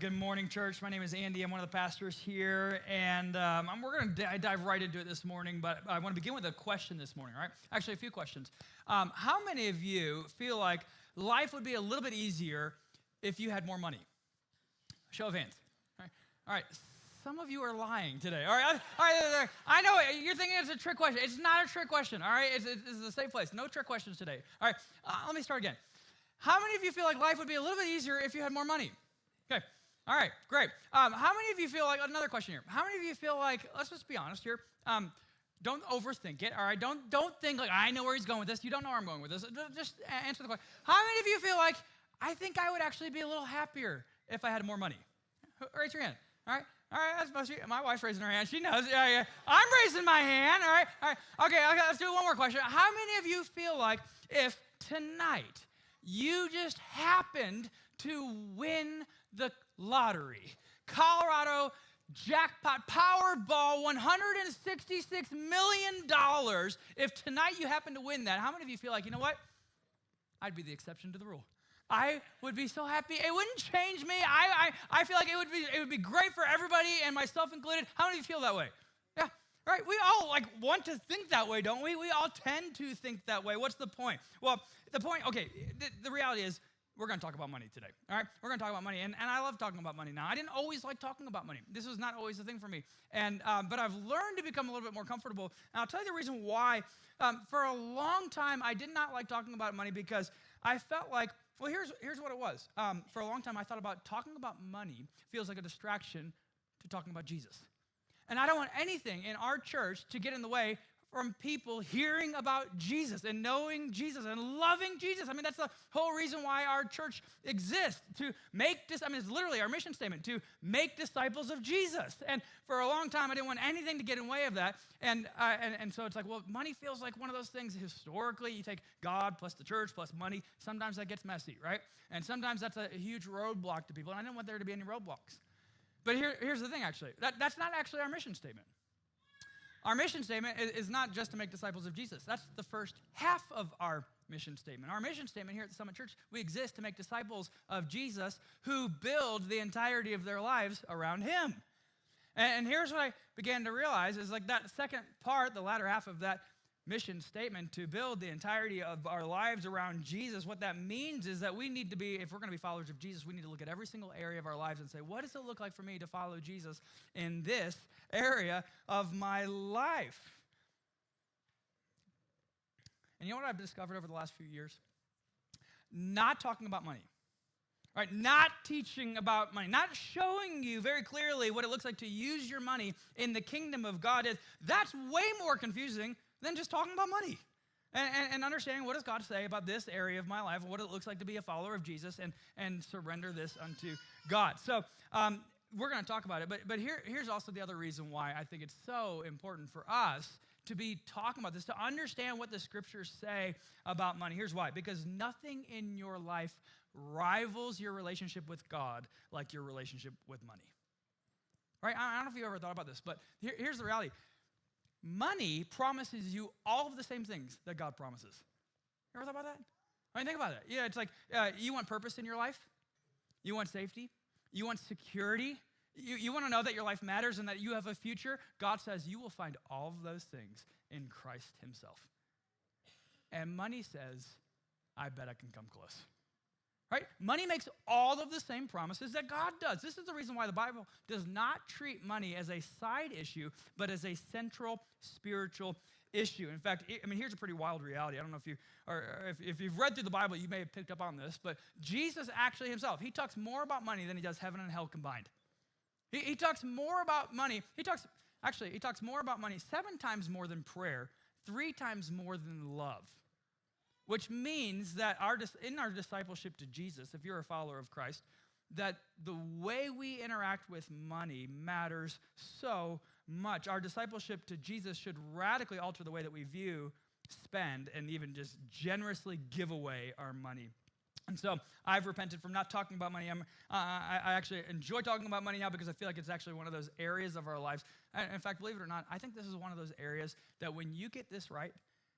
Good morning, church. My name is Andy. I'm one of the pastors here, and we're going to dive right into it this morning, but I want to begin with a question this morning, all right? Actually, a few questions. How many of you feel like life would be a little bit easier if you had more money? Show of hands. All right. Some of you are lying today. All right. I know you're thinking it's a trick question. It's not a trick question, all right? It's a safe place. No trick questions today. All right. Let me start again. How many of you feel like life would be a little bit easier if you had more money? Okay. All right, great. How many of you feel like, another question here. How many of you feel like, let's just be honest here, don't overthink it, all right? Don't think like, I know where he's going with this. You don't know where I'm going with this. Just answer the question. How many of you feel like, I think I would actually be a little happier if I had more money? Raise your hand, all right? All right, that's most of you. My wife's raising her hand. She knows. Yeah. I'm raising my hand, all right? Okay, let's do one more question. How many of you feel like if tonight you just happened to win the lottery, Colorado jackpot, Powerball, $166 million, if tonight you happen to win that, how many of you feel like, you know what? I'd be the exception to the rule. I would be so happy. It wouldn't change me. I feel like it would be great for everybody and myself included. How many of you feel that way? Yeah, right. We all want to think that way, don't we? We all tend to think that way. What's the point? Well, the point, okay, the reality is we're going to talk about money today, all right? We're going to talk about money, and I love talking about money now. I didn't always like talking about money. This was not always a thing for me, but I've learned to become a little bit more comfortable, and I'll tell you the reason why. For a long time, I did not like talking about money because I felt like, well, here's what it was. For a long time, I thought about talking about money feels like a distraction to talking about Jesus. And I don't want anything in our church to get in the way from people hearing about Jesus and knowing Jesus and loving Jesus. I mean, that's the whole reason why our church exists, to make it's literally our mission statement, to make disciples of Jesus. And for a long time, I didn't want anything to get in the way of that. And so it's like, well, money feels like one of those things historically. You take God plus the church plus money. Sometimes that gets messy, right? And sometimes that's a huge roadblock to people. And I didn't want there to be any roadblocks. But here's the thing, actually. That's not actually our mission statement. Our mission statement is not just to make disciples of Jesus. That's the first half of our mission statement. Our mission statement here at the Summit Church, we exist to make disciples of Jesus who build the entirety of their lives around him. And here's what I began to realize is like that second part, the latter half of that mission statement, to build the entirety of our lives around Jesus, what that means is that we need to be, if we're going to be followers of Jesus, we need to look at every single area of our lives and say, what does it look like for me to follow Jesus in this area of my life? And you know what I've discovered over the last few years? Not talking about money. Right? Not teaching about money, not showing you very clearly what it looks like to use your money in the kingdom of God that's way more confusing than just talking about money and understanding what does God say about this area of my life, what it looks like to be a follower of Jesus and surrender this unto God. So we're going to talk about it, but here's also the other reason why I think it's so important for us to be talking about this, to understand what the scriptures say about money. Here's why. Because nothing in your life rivals your relationship with God like your relationship with money. Right? I don't know if you ever thought about this, but here's the reality. Money promises you all of the same things that God promises. You ever thought about that? I mean, think about it. Yeah, it's like you want purpose in your life. You want safety. You want security. You want to know that your life matters and that you have a future. God says you will find all of those things in Christ himself. And money says, I bet I can come close. Right? Money makes all of the same promises that God does. This is the reason why the Bible does not treat money as a side issue, but as a central spiritual issue. In fact, here's a pretty wild reality. I don't know if you've read through the Bible, you may have picked up on this, but Jesus actually himself, he talks more about money than he does heaven and hell combined. He talks more about money. He talks more about money 7 times more than prayer, 3 times more than love. Which means that in our discipleship to Jesus, if you're a follower of Christ, that the way we interact with money matters so much. Our discipleship to Jesus should radically alter the way that we view, spend, and even just generously give away our money. And so I've repented from not talking about money. I actually enjoy talking about money now because I feel like it's actually one of those areas of our lives. In fact, believe it or not, I think this is one of those areas that when you get this right,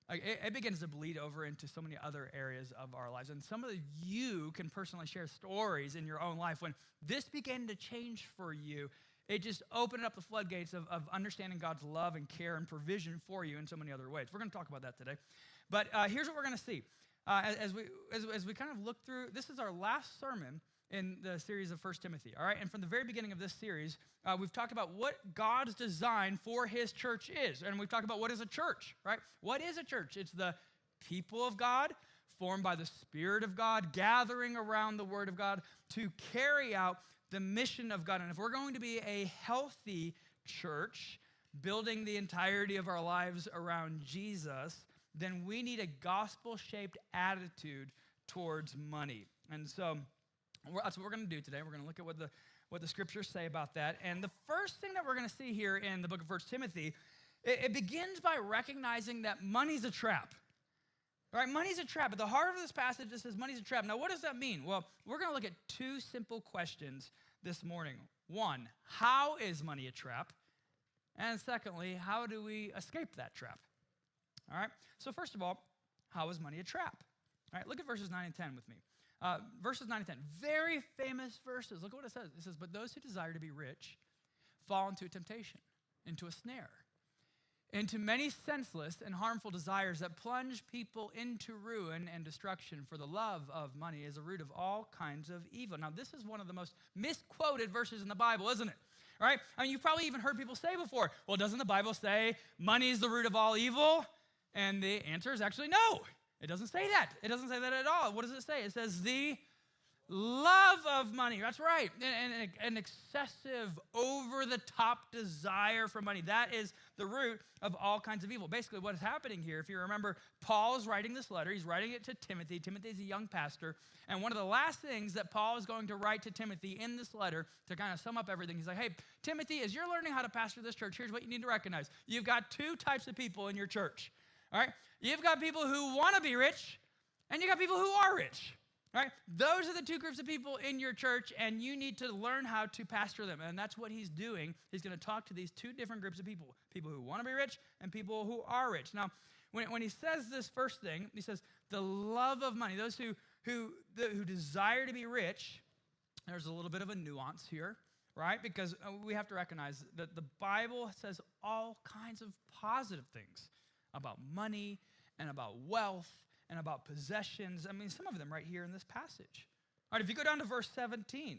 Like it begins to bleed over into so many other areas of our lives. And some of you can personally share stories in your own life when this began to change for you. It just opened up the floodgates of understanding God's love and care and provision for you in so many other ways. We're going to talk about that today. But here's what we're going to see. As we kind of look through, this is our last sermon in the series of 1 Timothy, all right? And from the very beginning of this series, we've talked about what God's design for his church is. And we've talked about what is a church, right? What is a church? It's the people of God formed by the Spirit of God, gathering around the Word of God to carry out the mission of God. And if we're going to be a healthy church, building the entirety of our lives around Jesus, then we need a gospel-shaped attitude towards money. And so that's what we're going to do today. We're going to look at what the scriptures say about that. And the first thing that we're going to see here in the book of 1 Timothy, it begins by recognizing that money's a trap. Right? Money's a trap. At the heart of this passage, it says money's a trap. Now, what does that mean? Well, we're going to look at two simple questions this morning. One, how is money a trap? And secondly, how do we escape that trap? All right? So first of all, how is money a trap? All right, look at verses 9 and 10 with me. Verses 9 and 10, very famous verses. Look at what it says. It says, but those who desire to be rich fall into a temptation, into a snare, into many senseless and harmful desires that plunge people into ruin and destruction. For the love of money is a root of all kinds of evil. Now, this is one of the most misquoted verses in the Bible, isn't it? All right? I mean, you've probably even heard people say before, well, doesn't the Bible say money is the root of all evil? And the answer is actually no. It doesn't say that. It doesn't say that at all. What does it say? It says the love of money. That's right. An excessive, over-the-top desire for money. That is the root of all kinds of evil. Basically, what is happening here, if you remember, Paul is writing this letter. He's writing it to Timothy. Timothy's a young pastor. And one of the last things that Paul is going to write to Timothy in this letter to kind of sum up everything, he's like, hey, Timothy, as you're learning how to pastor this church, here's what you need to recognize. You've got two types of people in your church. All right? You've got people who want to be rich, and you got people who are rich. All right? Those are the two groups of people in your church, and you need to learn how to pastor them. And that's what he's doing. He's going to talk to these two different groups of people, people who want to be rich and people who are rich. Now, when he says this first thing, he says, the love of money, those who desire to be rich, there's a little bit of a nuance here, right? Because we have to recognize that the Bible says all kinds of positive things about money and about wealth and about possessions. I mean, some of them right here in this passage. All right, if you go down to verse 17,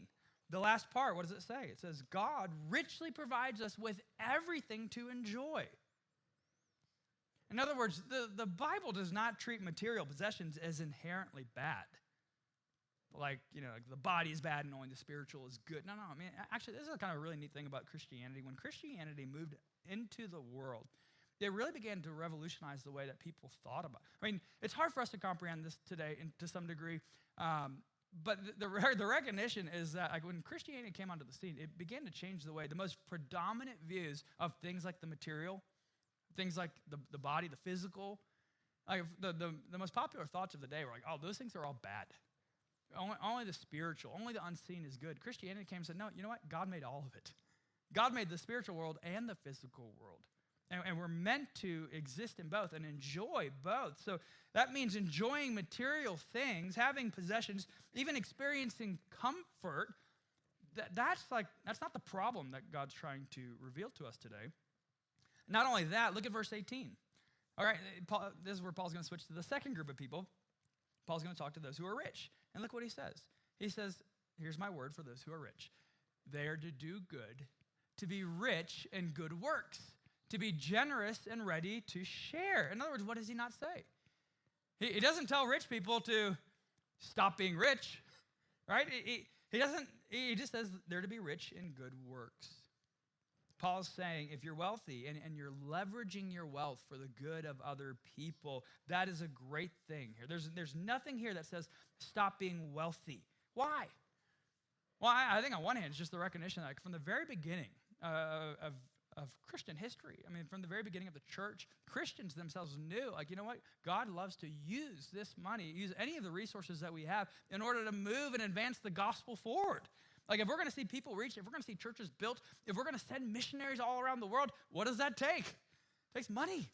the last part, what does it say? It says, God richly provides us with everything to enjoy. In other words, the Bible does not treat material possessions as inherently bad. Like, like the body is bad and only the spiritual is good. No, I mean, actually, this is a kind of really neat thing about Christianity. When Christianity moved into the world, it really began to revolutionize the way that people thought about it. I mean, it's hard for us to comprehend this today to some degree, but the recognition is that like, when Christianity came onto the scene, it began to change the way, the most predominant views of things like the material, things like the body, the physical, like the most popular thoughts of the day were like, oh, those things are all bad. Only the spiritual, only the unseen is good. Christianity came and said, no, you know what? God made all of it. God made the spiritual world and the physical world. And we're meant to exist in both and enjoy both. So that means enjoying material things, having possessions, even experiencing comfort. That's not the problem that God's trying to reveal to us today. Not only that, look at verse 18. All right, this is where Paul's going to switch to the second group of people. Paul's going to talk to those who are rich. And look what he says. He says, here's my word for those who are rich. They are to do good, to be rich in good works, to be generous and ready to share. In other words, what does he not say? He doesn't tell rich people to stop being rich, right? He just says they're to be rich in good works. Paul's saying if you're wealthy and you're leveraging your wealth for the good of other people, that is a great thing here. There's nothing here that says stop being wealthy. Why? Well, I think on one hand, it's just the recognition that from the very beginning of Christian history, I mean, from the very beginning of the church, Christians themselves knew, like, you know what? God loves to use this money, use any of the resources that we have in order to move and advance the gospel forward. Like, if we're going to see people reach, if we're going to see churches built, if we're going to send missionaries all around the world, what does that take? It takes money.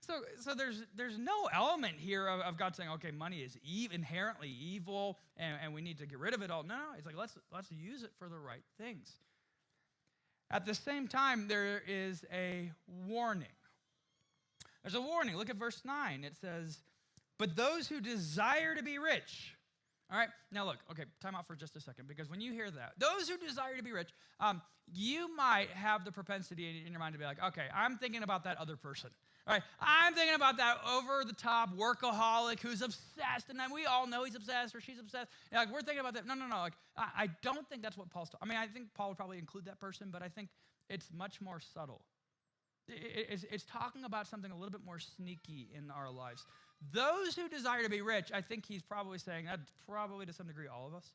So there's no element here of God saying, okay, money is inherently evil and we need to get rid of it all. No, it's like let's use it for the right things. At the same time, there is a warning. There's a warning. Look at verse 9. It says, but those who desire to be rich. All right, now look, okay, time out for just a second, because when you hear that, those who desire to be rich, you might have the propensity in your mind to be like, okay, I'm thinking about that other person. All right, I'm thinking about that over-the-top workaholic who's obsessed, and then we all know he's obsessed or she's obsessed. Like, we're thinking about that. No. Like, I don't think that's what Paul's talking. I mean, I think Paul would probably include that person, but I think it's much more subtle. It's talking about something a little bit more sneaky in our lives. Those who desire to be rich, I think he's probably saying, that's probably to some degree all of us.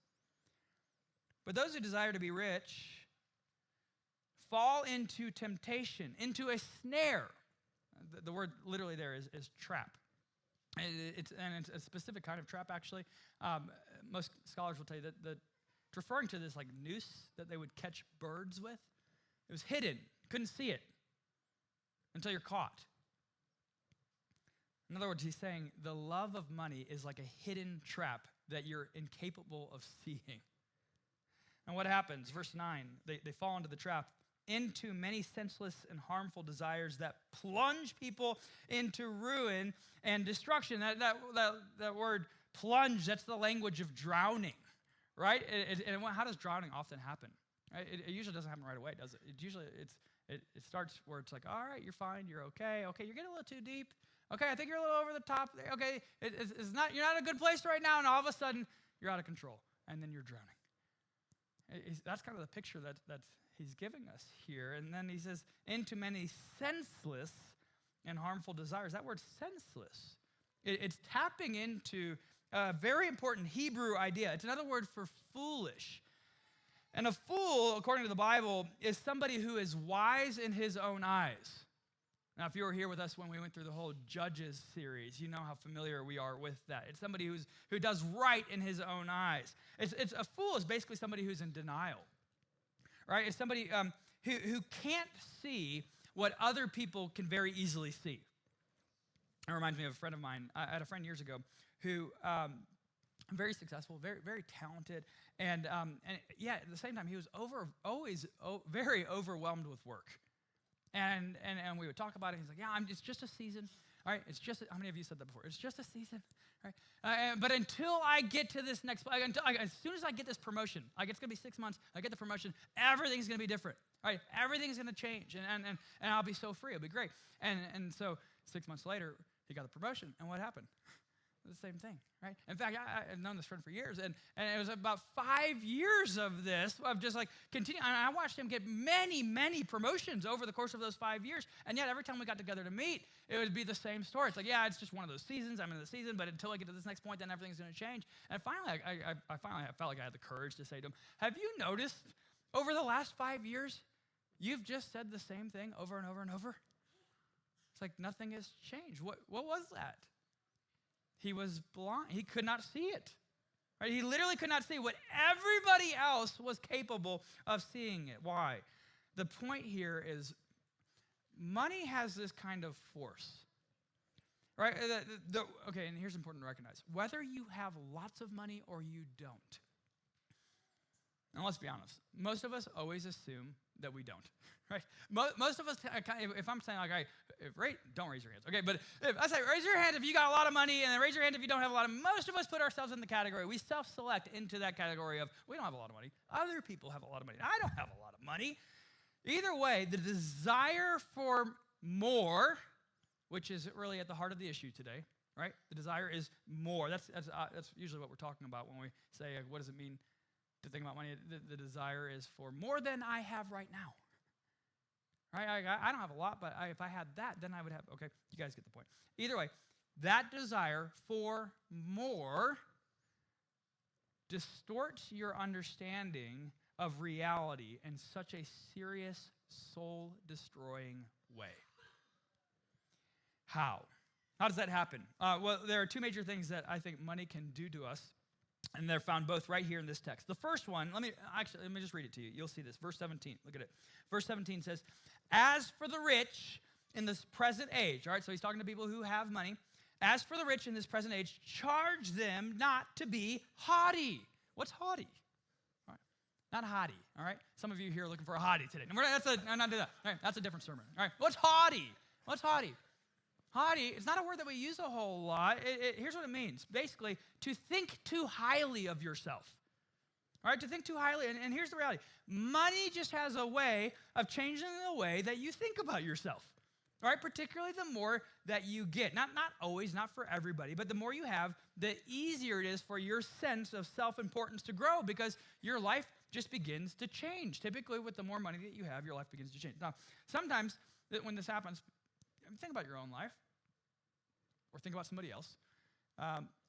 But those who desire to be rich fall into temptation, into a snare. The word literally there is trap. It's a specific kind of trap, actually. Most scholars will tell you that it's referring to this like noose that they would catch birds with. It was hidden. Couldn't see it until you're caught. In other words, he's saying the love of money is like a hidden trap that you're incapable of seeing. And what happens? Verse 9, they fall into the trap, into many senseless and harmful desires that plunge people into ruin and destruction. That word plunge, that's the language of drowning, right? And how does drowning often happen? Right? It usually doesn't happen right away, does it? It starts where it's like, all right, you're fine, you're okay. Okay, you're getting a little too deep. Okay, I think you're a little over the top. Okay, you're not in a good place right now, and all of a sudden, you're out of control, and then you're drowning. That's kind of the picture that he's giving us here. And then he says, into many senseless and harmful desires. That word senseless, it's tapping into a very important Hebrew idea. It's another word for foolish. And a fool, according to the Bible, is somebody who is wise in his own eyes. Now, if you were here with us when we went through the whole Judges series, you know how familiar we are with that. It's somebody who does right in his own eyes. It's a fool is basically somebody who's in denial, right? It's somebody who can't see what other people can very easily see. It reminds me of a friend of mine. I had a friend years ago who very successful, very very talented, and yeah, at the same time he was always very overwhelmed with work. And we would talk about it. He's like, yeah, it's just a season. All right, it's just, how many of you said that before? It's just a season. All right, but until I get to this next, as soon as I get this promotion, like it's going to be 6 months, I get the promotion, everything's going to be different. All right, everything's going to change, and I'll be so free. It'll be great. And so 6 months later, he got the promotion, and what happened? The same thing, right? In fact, I've known this friend for years, and it was about 5 years of this, of just like continuing. I watched him get many, many promotions over the course of those 5 years, and yet every time we got together to meet, it would be the same story. It's like, yeah, it's just one of those seasons. I'm in the season, but until I get to this next point, then everything's going to change. And finally, I felt like I had the courage to say to him, have you noticed over the last 5 years, you've just said the same thing over and over and over? It's like nothing has changed. What was that? He was blind. He could not see it. Right? He literally could not see what everybody else was capable of seeing it. Why? The point here is money has this kind of force. Right? Okay, and here's important to recognize. Whether you have lots of money or you don't. And let's be honest. Most of us always assume that we don't. Right? Most of us, if I'm saying like, don't raise your hands, okay? But if I say raise your hand if you got a lot of money, and then raise your hand if you don't have a lot of money, most of us put ourselves in the category. We self-select into that category of we don't have a lot of money. Other people have a lot of money. I don't have a lot of money. Either way, the desire for more, which is really at the heart of the issue today, right? The desire is more. That's usually what we're talking about when we say, what does it mean to think about money? The desire is for more than I have right now. Right? I don't have a lot, but if I had that, then I would have, okay, you guys get the point. Either way, that desire for more distorts your understanding of reality in such a serious, soul-destroying way. How? How does that happen? Well, there are two major things that I think money can do to us, and they're found both right here in this text. The first one, let me just read it to you. You'll see this. Verse 17, look at it. Verse 17 says, as for the rich, in this present age, all right, so he's talking to people who have money. As for the rich in this present age, charge them not to be haughty. What's haughty? All right. Not haughty, all right? Some of you here are looking for a haughty today. I'm not doing that. All right, that's a different sermon. All right, what's haughty? What's haughty? Haughty, it's not a word that we use a whole lot. Here's what it means. Basically, to think too highly of yourself. All right, to think too highly. And here's the reality. Money just has a way of changing the way that you think about yourself. All right, particularly the more that you get. Not always, not for everybody, but the more you have, the easier it is for your sense of self-importance to grow because your life just begins to change. Typically, with the more money that you have, your life begins to change. Now, sometimes when this happens, think about your own life or think about somebody else.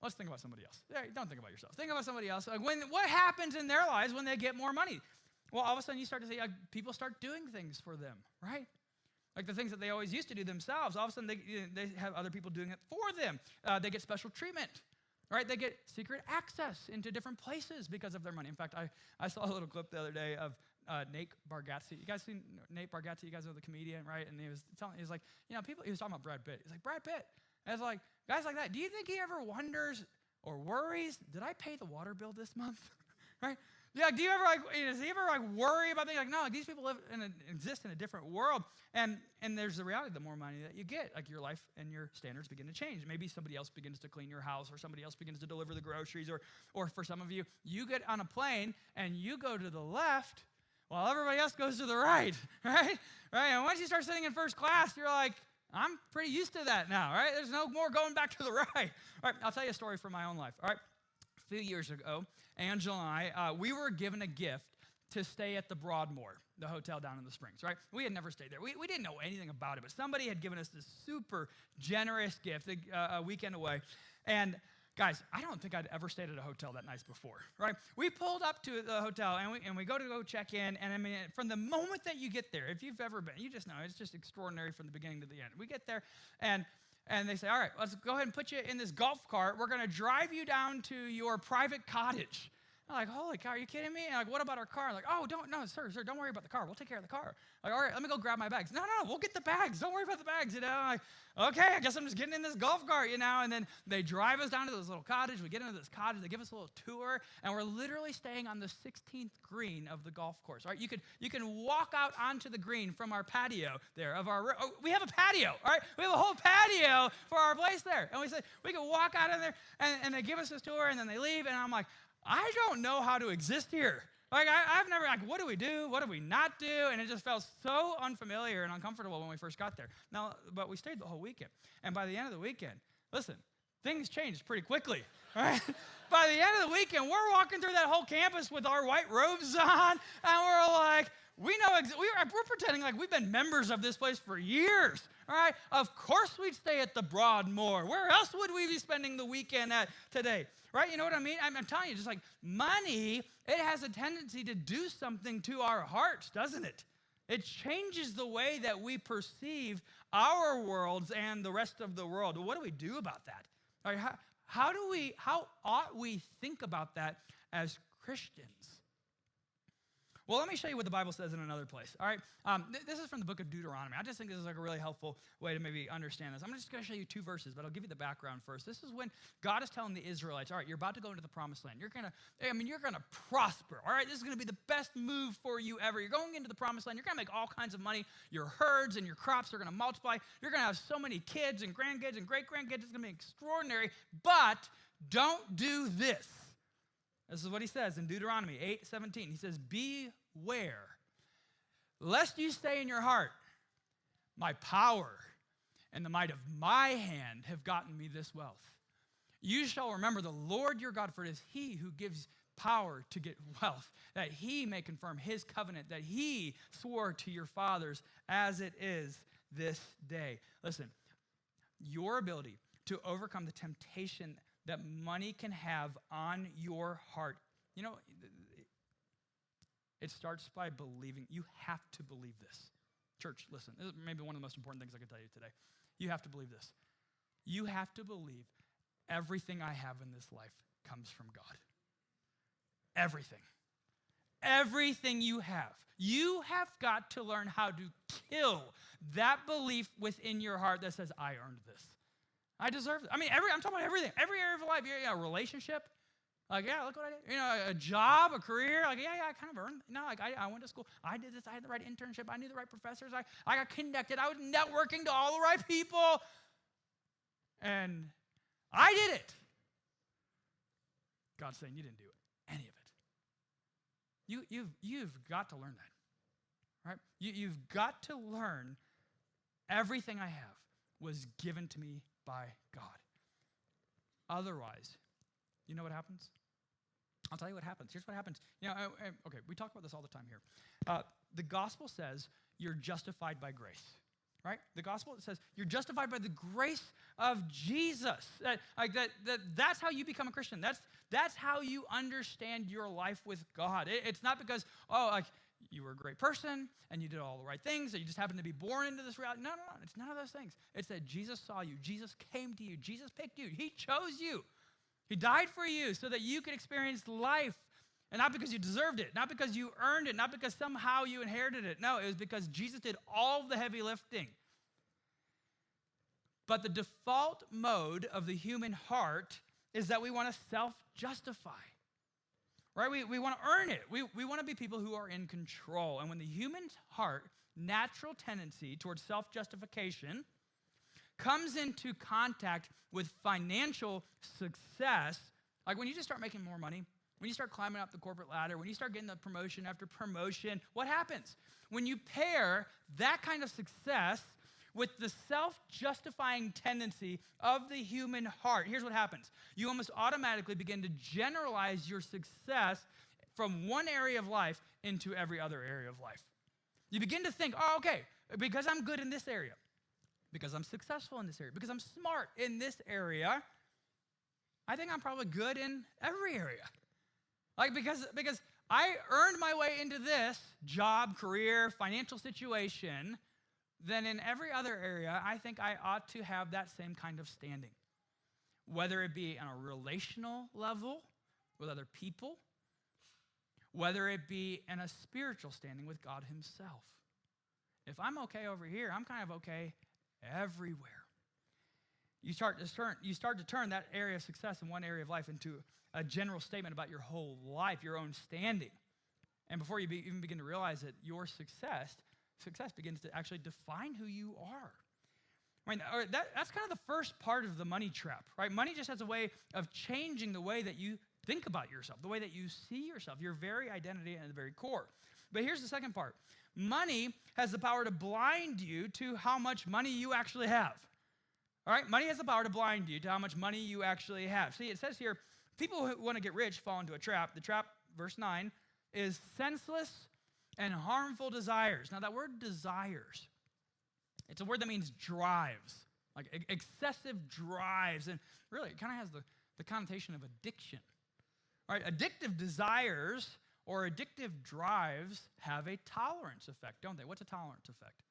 Let's think about somebody else. Don't think about yourself. Think about somebody else. Like what happens in their lives when they get more money? Well, all of a sudden you start to see people start doing things for them, right? Like the things that they always used to do themselves, all of a sudden they have other people doing it for them. They get special treatment, right? They get secret access into different places because of their money. In fact, I saw a little clip the other day of Nate Bargatze. You guys seen Nate Bargatze? You guys know the comedian, right? And he was like, he was talking about Brad Pitt. He's like, Brad Pitt. And it's like, guys like that, do you think he ever wonders or worries, did I pay the water bill this month? Right? Yeah, do you ever does he ever worry about things like, no, these people exist in a different world. And there's the reality, the more money that you get, like your life and your standards begin to change. Maybe somebody else begins to clean your house or somebody else begins to deliver the groceries or for some of you, you get on a plane and you go to the left while everybody else goes to the right, right? And once you start sitting in first class, you're like, I'm pretty used to that now, right? There's no more going back to the right. All right, I'll tell you a story from my own life, all right? A few years ago, Angela and I, we were given a gift to stay at the Broadmoor, the hotel down in the Springs, right? We had never stayed there. We didn't know anything about it, but somebody had given us this super generous gift, a weekend away. And guys, I don't think I'd ever stayed at a hotel that nice before, right? We pulled up to the hotel, and we go check in, and I mean, from the moment that you get there, if you've ever been, you just know, it's just extraordinary from the beginning to the end. We get there, and they say, all right, let's go ahead and put you in this golf cart. We're going to drive you down to your private cottage. I'm like, holy cow, are you kidding me? And like, what about our car? I'm like, oh, sir, don't worry about the car. We'll take care of the car. Like, all right, let me go grab my bags. No, we'll get the bags. Don't worry about the bags, you know. I'm like, okay, I guess I'm just getting in this golf cart, you know. And then they drive us down to this little cottage. We get into this cottage. They give us a little tour, and we're literally staying on the 16th green of the golf course. All right, you can walk out onto the green from our patio there we have a patio. All right, we have a whole patio for our place there, and we say we can walk out in there, and they give us this tour, and then they leave, and I'm like, I don't know how to exist here. Like, I've never, what do we do? What do we not do? And it just felt so unfamiliar and uncomfortable when we first got there. Now, but we stayed the whole weekend. And by the end of the weekend, listen, things changed pretty quickly, right? By the end of the weekend, we're walking through that whole campus with our white robes on, and we're like, we're pretending like we've been members of this place for years, all right? Of course we'd stay at the Broadmoor. Where else would we be spending the weekend at today, right? You know what I mean? I'm telling you, just like money, it has a tendency to do something to our hearts, doesn't it? It changes the way that we perceive our worlds and the rest of the world. What do we do about that? All right, how ought we think about that as Christians? Well, let me show you what the Bible says in another place, all right? This is from the book of Deuteronomy. I just think this is like a really helpful way to maybe understand this. I'm just going to show you two verses, but I'll give you the background first. This is when God is telling the Israelites, all right, you're about to go into the promised land. You're going to prosper, all right? This is going to be the best move for you ever. You're going into the promised land. You're going to make all kinds of money. Your herds and your crops are going to multiply. You're going to have so many kids and grandkids and great-grandkids. It's going to be extraordinary, but don't do this. This is what he says in Deuteronomy 8:17. He says, beware, lest you say in your heart, my power and the might of my hand have gotten me this wealth. You shall remember the Lord your God, for it is he who gives power to get wealth, that he may confirm his covenant that he swore to your fathers as it is this day. Listen, your ability to overcome the temptation that money can have on your heart. You know, it starts by believing. You have to believe this. Church, listen, this is maybe one of the most important things I can tell you today. You have to believe this. You have to believe everything I have in this life comes from God. Everything. everything you have. You have got to learn how to kill that belief within your heart that says, I earned this. I deserve it. I mean, I'm talking about everything. Every area of life. A relationship. Like, yeah, look what I did. A job, a career. Like, yeah, I kind of earned. Like I went to school. I did this. I had the right internship. I knew the right professors. I got connected. I was networking to all the right people. And I did it. God's saying you didn't do any of it. You've got to learn that, right? You've got to learn everything I have was given to me by God. Otherwise, you know what happens? I'll tell you what happens. Here's what happens. Okay, we talk about this all the time here. The gospel says you're justified by grace, right? The gospel says you're justified by the grace of Jesus. That's how you become a Christian. That's how you understand your life with God. It's not because, you were a great person and you did all the right things, that you just happened to be born into this reality. No. It's none of those things. It's that Jesus saw you. Jesus came to you. Jesus picked you. He chose you. He died for you so that you could experience life. And not because you deserved it, not because you earned it, not because somehow you inherited it. No, it was because Jesus did all the heavy lifting. But the default mode of the human heart is that we want to self-justify. Right? We want to earn it. We want to be people who are in control. And when the human heart, natural tendency towards self-justification, comes into contact with financial success, like when you just start making more money, when you start climbing up the corporate ladder, when you start getting the promotion after promotion, what happens? When you pair that kind of success with the self-justifying tendency of the human heart, here's what happens. You almost automatically begin to generalize your success from one area of life into every other area of life. You begin to think, okay, because I'm good in this area, because I'm successful in this area, because I'm smart in this area, I think I'm probably good in every area. Because I earned my way into this job, career, financial situation, then in every other area, I think I ought to have that same kind of standing. Whether it be on a relational level with other people, whether it be in a spiritual standing with God himself. If I'm okay over here, I'm kind of okay everywhere. You start to turn that area of success in one area of life into a general statement about your whole life, your own standing. And before you even begin to realize that your success begins to actually define who you are. Right? That's kind of the first part of the money trap, right? Money just has a way of changing the way that you think about yourself, the way that you see yourself, your very identity at the very core. But here's the second part. Money has the power to blind you to how much money you actually have. All right? Money has the power to blind you to how much money you actually have. See, it says here, people who want to get rich fall into a trap. The trap, verse 9, is senseless and harmful desires. Now, that word desires, it's a word that means drives, like excessive drives. And really, it kind of has the connotation of addiction. Right? Addictive desires or addictive drives have a tolerance effect, don't they? What's a tolerance effect?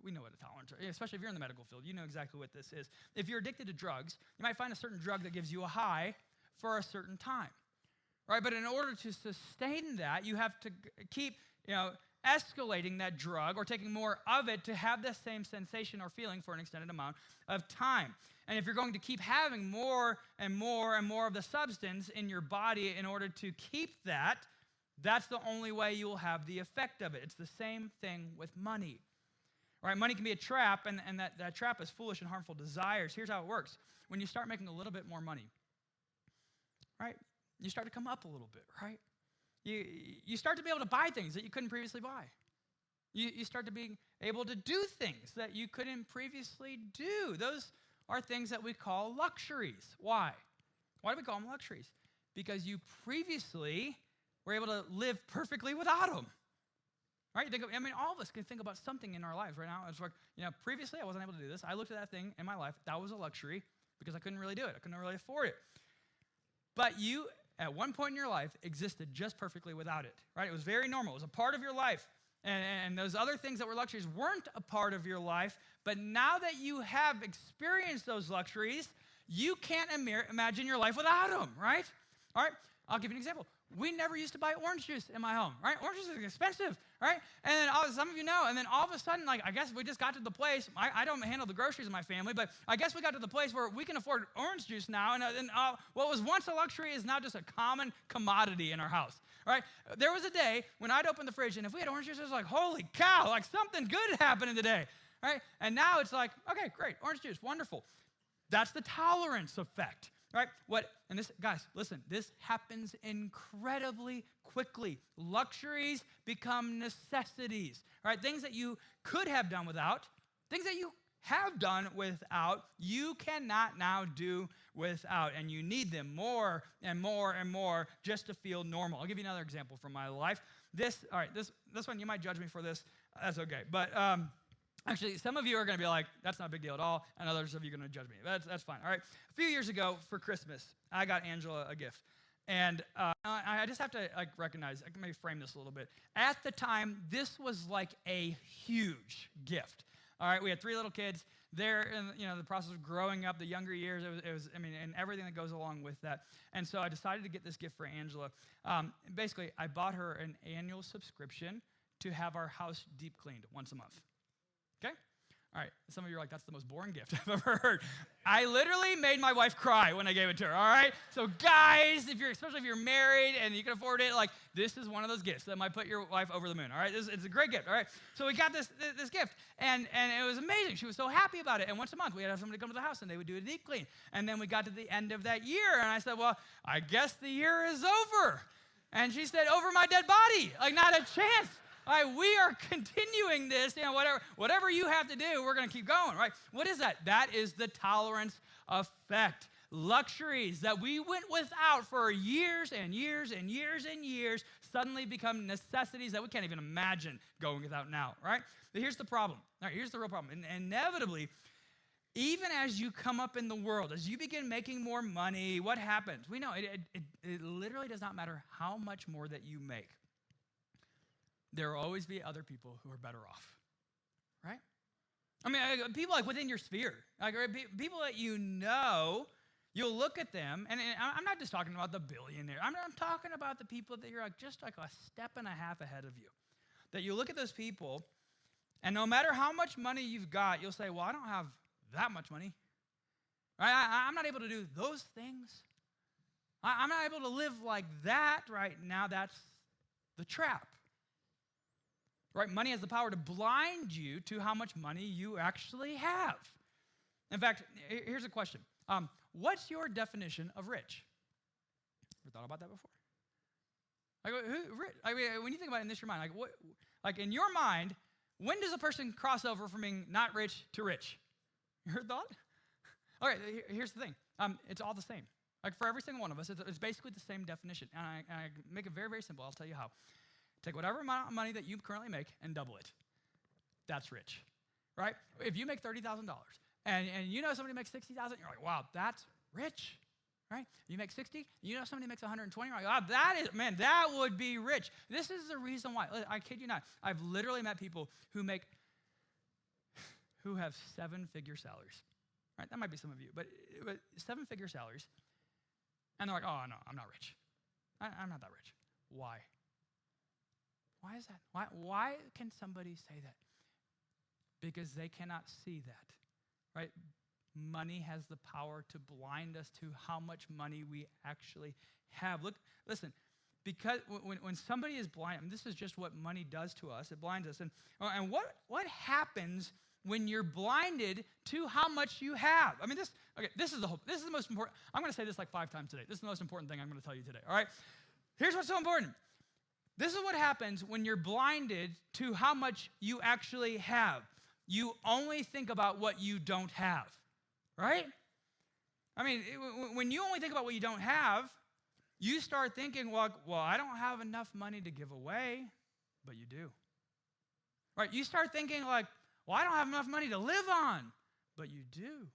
We know what a tolerance is, especially if you're in the medical field. You know exactly what this is. If you're addicted to drugs, you might find a certain drug that gives you a high for a certain time. Right? But in order to sustain that, you have to keep, escalating that drug or taking more of it to have the same sensation or feeling for an extended amount of time. And if you're going to keep having more and more and more of the substance in your body in order to keep that, that's the only way you will have the effect of it. It's the same thing with money. Right? Money can be a trap, and that trap is foolish and harmful desires. Here's how it works. When you start making a little bit more money, right, you start to come up a little bit, right? You start to be able to buy things that you couldn't previously buy. You start to be able to do things that you couldn't previously do. Those are things that we call luxuries. Why? Why do we call them luxuries? Because you previously were able to live perfectly without them. Right? All of us can think about something in our lives right now. It's like, previously I wasn't able to do this. I looked at that thing in my life. That was a luxury because I couldn't really do it. I couldn't really afford it. But you, at one point in your life, existed just perfectly without it. Right? It was very normal. It was a part of your life. And those other things that were luxuries weren't a part of your life. But now that you have experienced those luxuries, you can't imagine your life without them. Right? All right? I'll give you an example. we never used to buy orange juice in my home, right? Orange juice is expensive, right? And then some of you know, and then all of a sudden, like, I guess we just got to the place, I don't handle the groceries in my family, but I guess we got to the place where we can afford orange juice now, and what was once a luxury is now just a common commodity in our house, right? There was a day when I'd open the fridge, and if we had orange juice, it was like, holy cow, like something good happening today, right? And now it's like, okay, great, orange juice, wonderful. That's the tolerance effect, right? And this, guys, listen, this happens incredibly quickly. Luxuries become necessities, right? Things that you could have done without, things that you have done without, you cannot now do without, and you need them more and more and more just to feel normal. I'll give you another example from my life. This one, you might judge me for this. That's okay, but actually, some of you are going to be like, that's not a big deal at all, and others of you are going to judge me. That's fine, all right? A few years ago for Christmas, I got Angela a gift, and I just have to recognize, I can maybe frame this a little bit. At the time, this was like a huge gift, all right? We had 3 little kids. They're in the process of growing up, the younger years, it was and everything that goes along with that. And so I decided to get this gift for Angela. Basically, I bought her an annual subscription to have our house deep cleaned once a month. Okay? All right. Some of you are like, that's the most boring gift I've ever heard. I literally made my wife cry when I gave it to her, all right? So guys, especially if you're married and you can afford it, like, this is one of those gifts that might put your wife over the moon, all right? It's a great gift, all right? So we got this gift, and it was amazing. She was so happy about it. And once a month, we'd have somebody come to the house, and they would do a deep clean. And then we got to the end of that year, and I said, well, I guess the year is over. And she said, over my dead body. Like, not a chance. All right, we are continuing this, whatever you have to do, we're going to keep going, right? What is that? That is the tolerance effect. Luxuries that we went without for years and years and years and years suddenly become necessities that we can't even imagine going without now, right? But here's the problem. All right, here's the real problem. And inevitably, even as you come up in the world, as you begin making more money, what happens? We know it literally does not matter how much more that you make. There will always be other people who are better off, right? I mean, people like within your sphere, like people that you know, you'll look at them, and I'm not just talking about the billionaire. I'm talking about the people that you're like just like a step and a half ahead of you. That you look at those people, and no matter how much money you've got, you'll say, well, I don't have that much money. Right? I'm not able to do those things. I'm not able to live like that right now. That's the trap. Right? Money has the power to blind you to how much money you actually have. In fact, here's a question. What's your definition of rich? Ever thought about that before? Like, when you think about it in your mind, like in your mind, when does a person cross over from being not rich to rich? You heard thought? All right, here's the thing. It's all the same. Like for every single one of us, it's basically the same definition. And I make it very, very simple. I'll tell you how. Take whatever amount of money that you currently make and double it. That's rich, right? If you make $30,000 and you know somebody makes $60,000, you're like, wow, that's rich, right? You make 60, you know somebody makes 120, you're like, wow, that would be rich. This is the reason why. I kid you not. I've literally met people who have 7-figure salaries, right? That might be some of you, but 7-figure salaries, and they're like, oh, no, I'm not rich. I'm not that rich. Why? Why is that? Why can somebody say that? Because they cannot see that, right? Money has the power to blind us to how much money we actually have. Listen, because when somebody is blind, and this is just what money does to us, it blinds us. And what happens when you're blinded to how much you have? I mean, this is the most important. I'm going to say this like 5 times today. This is the most important thing I'm going to tell you today, all right? Here's what's so important. This is what happens when you're blinded to how much you actually have. You only think about what you don't have, right? I mean, when you only think about what you don't have, you start thinking, well, I don't have enough money to give away, but you do. Right? You start thinking like, well, I don't have enough money to live on, but you do.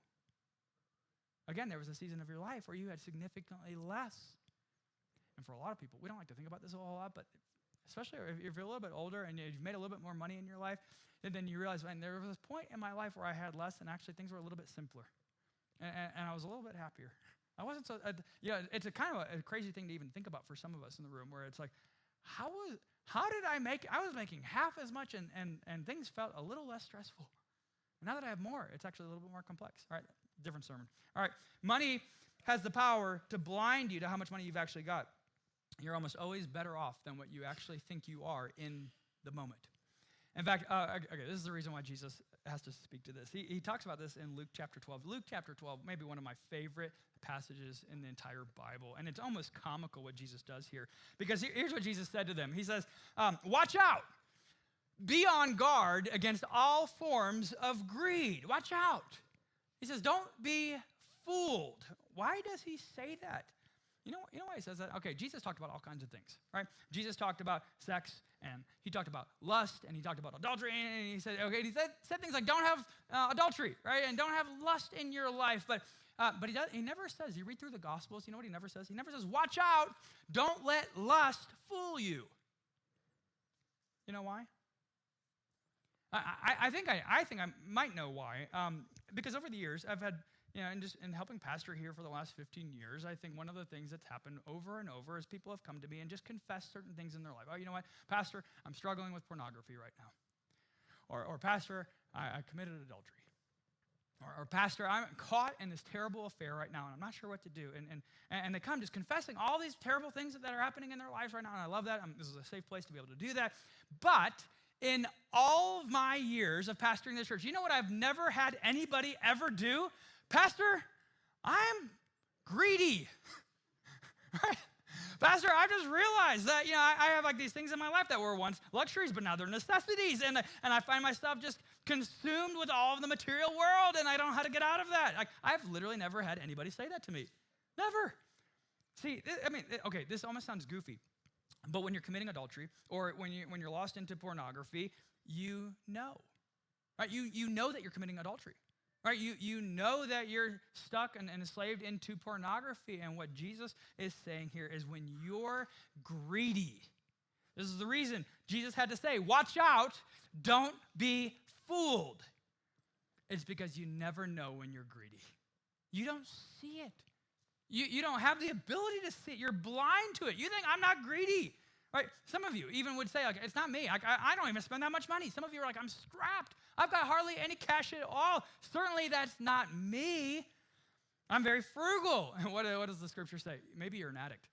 Again, there was a season of your life where you had significantly less. And for a lot of people, we don't like to think about this a whole lot, but especially if you're a little bit older and you've made a little bit more money in your life, and then you realize, man, there was this point in my life where I had less and actually things were a little bit simpler. And I was a little bit happier. I wasn't so, it's a kind of a crazy thing to even think about for some of us in the room, where it's like, how did I make, I was making half as much and things felt a little less stressful. Now that I have more, it's actually a little bit more complex. All right, different sermon. All right, money has the power to blind you to how much money you've actually got. You're almost always better off than what you actually think you are in the moment. In fact, okay, this is the reason why Jesus has to speak to this. He talks about this in Luke chapter 12. Luke chapter 12, maybe one of my favorite passages in the entire Bible. And it's almost comical what Jesus does here. Because here's what Jesus said to them. He says, watch out. Be on guard against all forms of greed. Watch out. He says, don't be fooled. Why does he say that? You know why he says that? Okay, Jesus talked about all kinds of things, right? Jesus talked about sex, and he talked about lust, and he talked about adultery, and he said, okay, he said things like don't have adultery, right? And don't have lust in your life. But he never says, you read through the Gospels, you know what he never says? He never says, watch out, don't let lust fool you. You know why? I think I might know why. Because over the years, I've had, and just in helping pastor here for the last 15 years, I think one of the things that's happened over and over is people have come to me and just confessed certain things in their life. Oh, you know what, Pastor, I'm struggling with pornography right now. Or Pastor, I committed adultery. Or Pastor, I'm caught in this terrible affair right now, and I'm not sure what to do. And they come just confessing all these terrible things that are happening in their lives right now, and I love that. This is a safe place to be able to do that. But in all of my years of pastoring this church, you know what I've never had anybody ever do? Pastor, I'm greedy. Right? Pastor, I just realized that, I have like these things in my life that were once luxuries, but now they're necessities. And I find myself just consumed with all of the material world, and I don't know how to get out of that. Like, I've literally never had anybody say that to me. Never. See, okay, this almost sounds goofy, but when you're committing adultery or when you're lost into pornography, you know, right? You know that you're committing adultery. Right, you know that you're stuck and enslaved into pornography. And what Jesus is saying here is when you're greedy, this is the reason Jesus had to say, watch out, don't be fooled. It's because you never know when you're greedy. You don't see it. You don't have the ability to see it. You're blind to it. You think, I'm not greedy. Right? Some of you even would say, like, it's not me. I don't even spend that much money. Some of you are like, I'm strapped. I've got hardly any cash at all. Certainly that's not me. I'm very frugal. And what does the scripture say? Maybe you're an addict.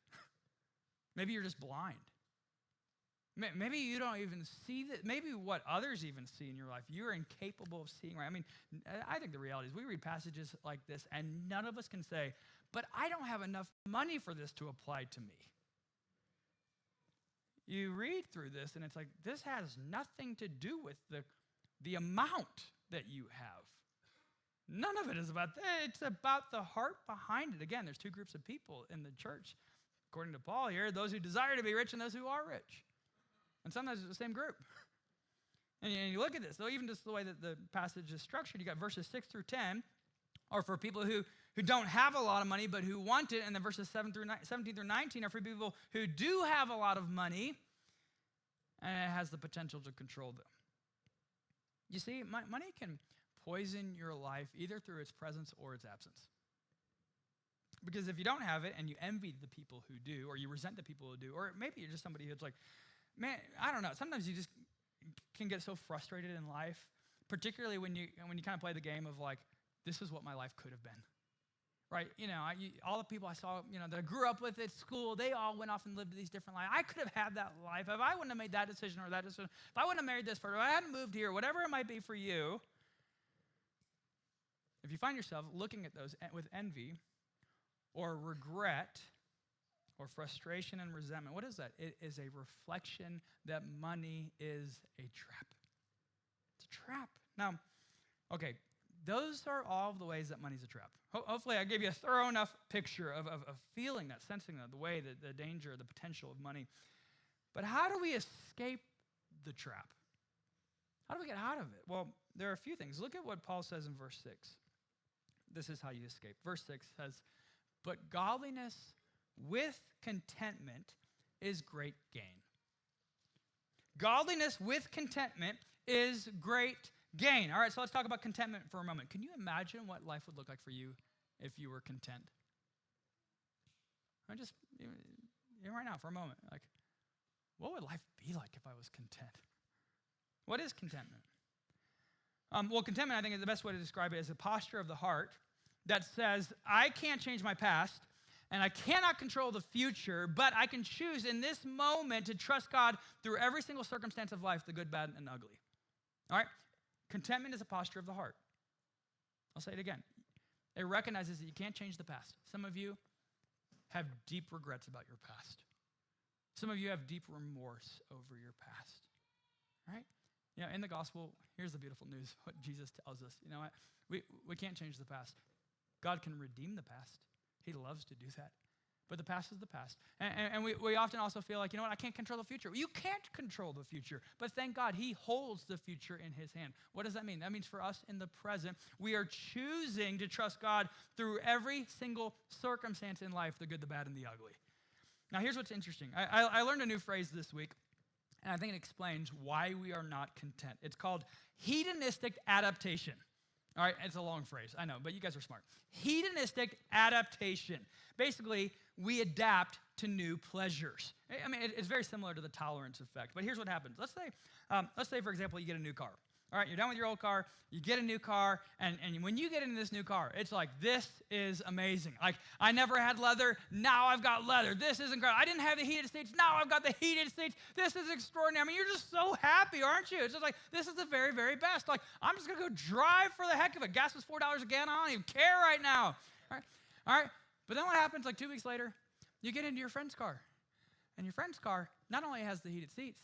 Maybe you're just blind. Maybe you don't even see that. Maybe what others even see in your life, you're incapable of seeing, right? I think the reality is we read passages like this, and none of us can say, but I don't have enough money for this to apply to me. You read through this, and it's like, this has nothing to do with the amount that you have. None of it is about that. It's about the heart behind it. Again, there's two groups of people in the church, according to Paul here, those who desire to be rich and those who are rich. And sometimes it's the same group. And you look at this, though, even just the way that the passage is structured, you got verses 6 through 10, or for people who don't have a lot of money but who want it, and then verses 17 through 19 are for people who do have a lot of money, and it has the potential to control them. You see, money can poison your life either through its presence or its absence. Because if you don't have it and you envy the people who do, or you resent the people who do, or maybe you're just somebody who's like, man, I don't know, sometimes you just can get so frustrated in life, particularly when you kind of play the game of like, this is what my life could have been. Right? All the people I saw, that I grew up with at school, they all went off and lived these different lives. I could have had that life if I wouldn't have made that decision or that decision. If I wouldn't have married this person, if I hadn't moved here, whatever it might be for you. If you find yourself looking at those with envy or regret or frustration and resentment, what is that? It is a reflection that money is a trap. It's a trap. Now, okay, those are all of the ways that money's a trap. Hopefully I gave you a thorough enough picture of feeling that, sensing that, the way, the danger, the potential of money. But how do we escape the trap? How do we get out of it? Well, there are a few things. Look at what Paul says in verse 6. This is how you escape. Verse 6 says, but godliness with contentment is great gain. Godliness with contentment is great gain. All right, so let's talk about contentment for a moment. Can you imagine what life would look like for you if you were content? I'm just, even right now for a moment, like, what would life be like if I was content? What is contentment? Well, contentment, I think, is the best way to describe it, is a posture of the heart that says, I can't change my past, and I cannot control the future, but I can choose in this moment to trust God through every single circumstance of life, the good, bad, and ugly. All right? Contentment is a posture of the heart. I'll say it again. It recognizes that you can't change the past. Some of you have deep regrets about your past. Some of you have deep remorse over your past. Right? You know, in the gospel, here's the beautiful news, what Jesus tells us. You know what? We can't change the past. God can redeem the past. He loves to do that. But the past is the past. And we often also feel like, you know what, I can't control the future. You can't control the future. But thank God, he holds the future in his hand. What does that mean? That means for us in the present, we are choosing to trust God through every single circumstance in life, the good, the bad, and the ugly. Now, here's what's interesting. I learned a new phrase this week, and I think it explains why we are not content. It's called hedonistic adaptation. All right, it's a long phrase, I know, but you guys are smart. Hedonistic adaptation. Basically, we adapt to new pleasures. I mean, it's very similar to the tolerance effect, but here's what happens. Let's say, for example, you get a new car. All right, you're done with your old car, you get a new car, and when you get into this new car, it's like, this is amazing. Like, I never had leather, now I've got leather. This is incredible. I didn't have the heated seats, now I've got the heated seats. This is extraordinary. I mean, you're just so happy, aren't you? It's just like, this is the very, very best. Like, I'm just going to go drive for the heck of it. Gas was $4 a gallon. I don't even care right now. All right. But then what happens, like 2 weeks later, you get into your friend's car, and your friend's car not only has the heated seats,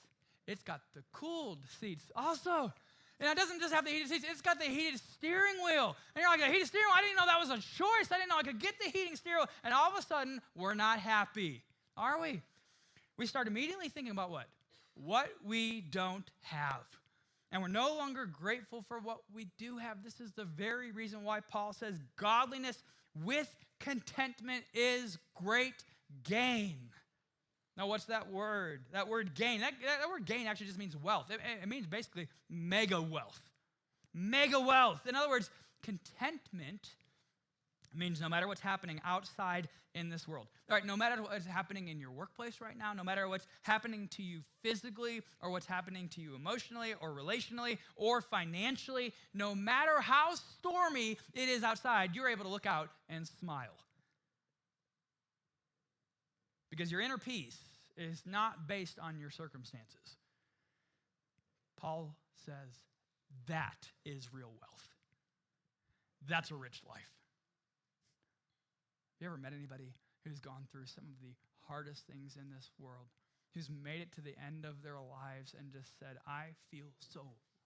it's got the cooled seats also. And it doesn't just have the heated seats, it's got the heated steering wheel. And you're like, a heated steering wheel? I didn't know that was a choice. I didn't know I could get the heating steering wheel. And all of a sudden, we're not happy, are we? We start immediately thinking about what? What we don't have. And we're no longer grateful for what we do have. This is the very reason why Paul says godliness with contentment is great gain. Now, what's that word? That word gain. That word gain actually just means wealth. It means basically mega wealth. Mega wealth. In other words, contentment means no matter what's happening outside in this world. All right, no matter what's happening in your workplace right now, no matter what's happening to you physically or what's happening to you emotionally or relationally or financially, no matter how stormy it is outside, you're able to look out and smile. Because your inner peace is not based on your circumstances. Paul says that is real wealth. That's a rich life. Have you ever met anybody who's gone through some of the hardest things in this world, who's made it to the end of their lives and just said, I feel so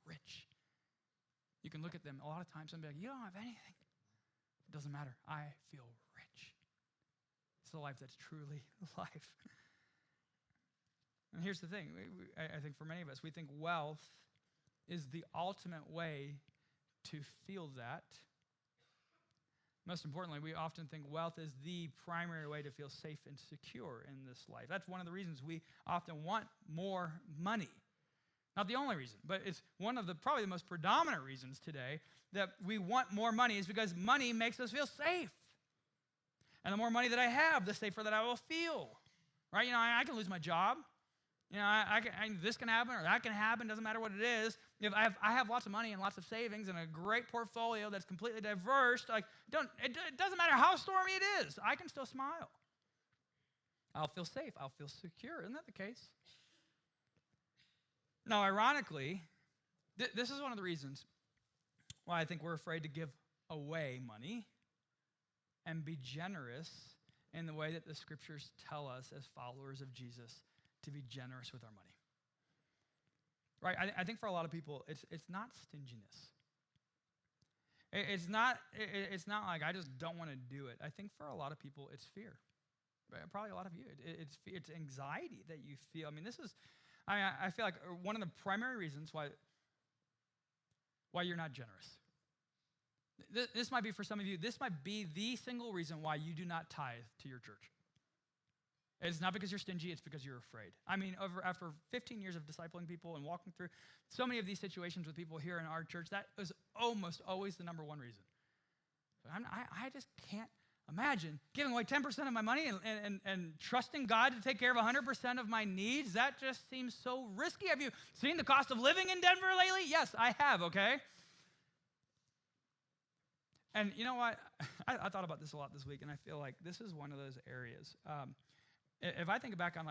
rich? You can look at them a lot of times and be like, you don't have anything. It doesn't matter. I feel rich. It's the life that's truly life. And here's the thing. I think for many of us, we think wealth is the ultimate way to feel that. Most importantly, we often think wealth is the primary way to feel safe and secure in this life. That's one of the reasons we often want more money. Not the only reason, but it's one of the probably the most predominant reasons today that we want more money is because money makes us feel safe. And the more money that I have, the safer that I will feel, right? You know, I can lose my job. You know, this can happen or that can happen. Doesn't matter what it is. If I have lots of money and lots of savings and a great portfolio that's completely diverse, like it doesn't matter how stormy it is. I can still smile. I'll feel safe. I'll feel secure. Isn't that the case? Now, ironically, this is one of the reasons why I think we're afraid to give away money and be generous in the way that the scriptures tell us as followers of Jesus to be generous with our money. Right? I think for a lot of people, it's not stinginess. It's not like I just don't want to do it. I think for a lot of people, it's fear. Probably a lot of you. It's anxiety that you feel. I mean, I feel like one of the primary reasons why you're not generous. This might be for some of you, this might be the single reason why you do not tithe to your church. It's not because you're stingy, it's because you're afraid. I mean, after 15 years of discipling people and walking through so many of these situations with people here in our church, that is almost always the number one reason. I just can't Imagine giving away 10% of my money and trusting God to take care of 100% of my needs. That just seems so risky. Have you seen the cost of living in Denver lately? Yes, I have, okay? And you know what? I thought about this a lot this week, and I feel like this is one of those areas. If I think back on